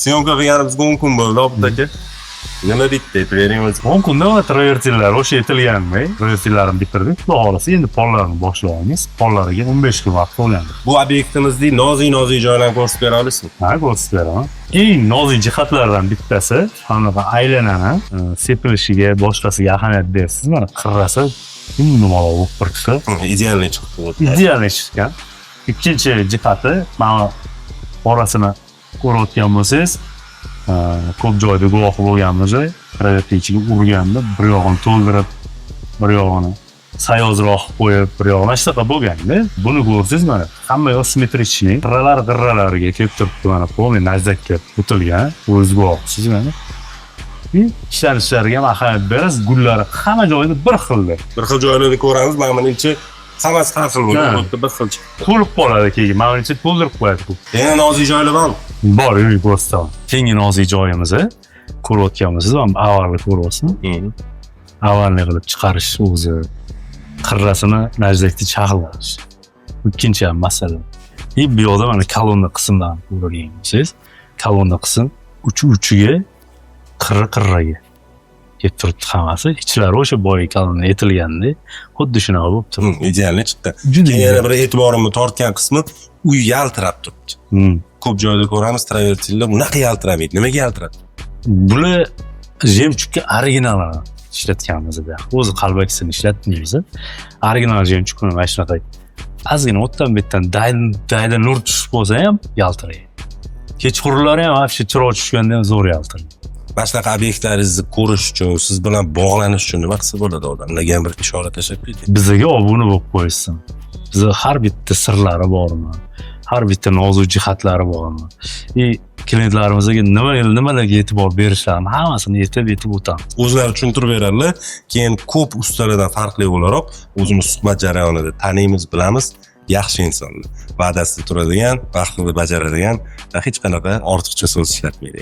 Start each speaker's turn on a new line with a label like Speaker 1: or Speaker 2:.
Speaker 1: syomka qilganimizga 10 kun bo'ldi, Obid aka. Nima bitta aytavering o'zi.
Speaker 2: 10 kunda travertinlar o'sha aytilganmi? Travertinlarni bitirdik. Xudo xolasa endi pollarni boshlaymiz. Pollariga 15 kun vaqt qolgandi.
Speaker 1: Bu obyektimizning nozik joylarini ko'rsatib bera olasizmi?
Speaker 2: Ha, ko'rsatib beraman. Eng nozik jihatlaridan bittasi anaqa aylanani sepilishiga, boshqasiga ahamiyat bersiz. Mana qirrasi nimaloq bo'lib turibdi.
Speaker 1: Idealniy chiqdi.
Speaker 2: Idealniy chiqqan. Ikkinchi jihati, mana orasini ko'rayotgan bo'lsangiz, ko'p joyda guvoh bo'lganmiz, travertin ichiga urganda bir yog'ini to'ldirib, bir yog'ini sayozroq qo'yib, bir yog'ini mana shunaqa bo'lganda, buni ko'rsangiz mana hamma yoq simmetrichniy, qirralariga kelib turibdi, mana polniy nazdakka o'tilgan, o'zi guvohsiz mana. Ishlanishlariga ham ahamiyat berasiz, gullari hamma joyda bir xildir.
Speaker 1: Bir xil joylarni ko'ramiz, mana buningcha hammasi har xil bo'ladi, bir xil chiqdi.
Speaker 2: To'lib qoladi keyin, mana buncha to'ldirib qo'yadi.
Speaker 1: Yana nozik joylar bormi?
Speaker 2: Bor, yurib ko'rsataman. Keyingi nozik joyimizni ko'rayotganmiz, avvalni ko'ryapsiz. Avvalni qilib chiqarish o'zi qirrasini najdakda chaqirlash. Ikkinchi ham masala. Bu yoqda mana kolonna qismdan ko'rgansiz. Kolonna qism uchiga qirraga kelib turibdi hammasi. Ichlari o'sha boya kolonna etilganda, xuddi shunaqa bo'lib turibdi.
Speaker 1: Idealniy chiqdi. Yana bir e'tiborimni tortgan qismi uy yaltirab turibdi. Ko'p joyda ko'ramiz, travertinlar bunaqa yaltiramaydi. Nimaga yaltiradi?
Speaker 2: Bular jemchukka originalini ishlatganmiz-da. O'zi qalbakisini ishlatmaymiz. Original jemchukni mana shunaqa ozgina o'tdan betdan dayda nur tushib bo'lsa ham yaltiraydi. Kechqurunlari ham вообще chiroq tushganda ham zo'r yaltiraydi.
Speaker 1: Mana shunaqa obyektlaringizni ko'rish uchun, siz bilan bog'lanish uchun nima qilsa bo'ladi odamlarga bir ishora tashlab keting.
Speaker 2: Bizga obuna bo'lib qo'ysin. Bizda har bitta sirlari bormi? Har bitta nozik jihatlari bormi? Klientlarimizga nimalarga e'tibor berishlarini hammasini aytib o'tamiz.
Speaker 1: O'zlari tushuntirib beradilar. Keyin ko'p ustalardan farqli o'laroq o'zimiz suhbat jarayonida taniymiz, bilamiz. Yaxshi insonlar, va'dasida turadigan, vaqtida bajaradigan va hech qanaqa ortiqcha so'z ishlatmaydi.